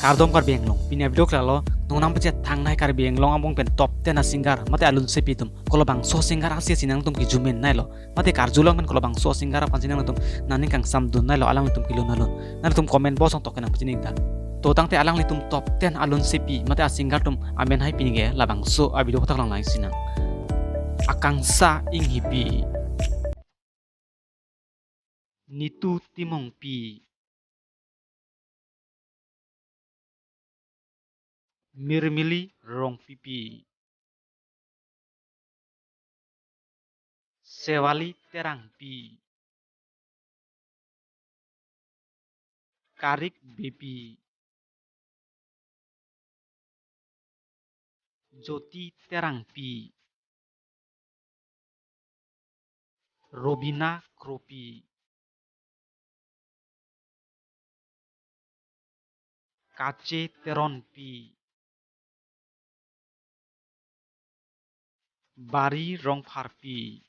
kardom kar benglong pinya video klalo nonam pece thangnai kar benglong among pen top 10 singer mate alun se pitum kolobang so singer asia sinang tum ki jumen nailo mate karjulong men kolobang so singer pansinang tum nani kang samdun nailo alang tum kilo nalon nal tum comment box tok kenang pining ta to tangte alang litum top 10 alun se pi mate a singer tum amen hai pinige labang so a video kotak lang lai sinang akangsa ing hipi nitu timong pi mirmili rong pipi sewali terang pi karik bepi joti terang pi robina kropi kace teron pi bari rong farpi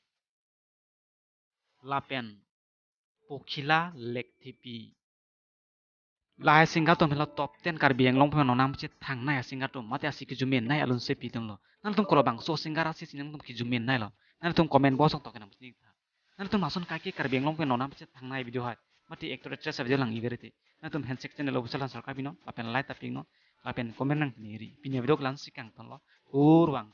lapen pokhila lekthepi lai singatom hela top 10 kar biang long phano nam che thang nai singatom mate asiki jumen nai alun se pi tum lo nal tum kolobang so singara si sinang tum ki jumen nai lo nal tum comment box tok kenam sini tha nal tum masun kaki kar biang long phano nam che thang nai video hai mate actor actress video lang iberite nal tum handshake channel obusalan sarka bino lapen like taping no lapen comment nang niri pinya video klan sikang ton lo urwang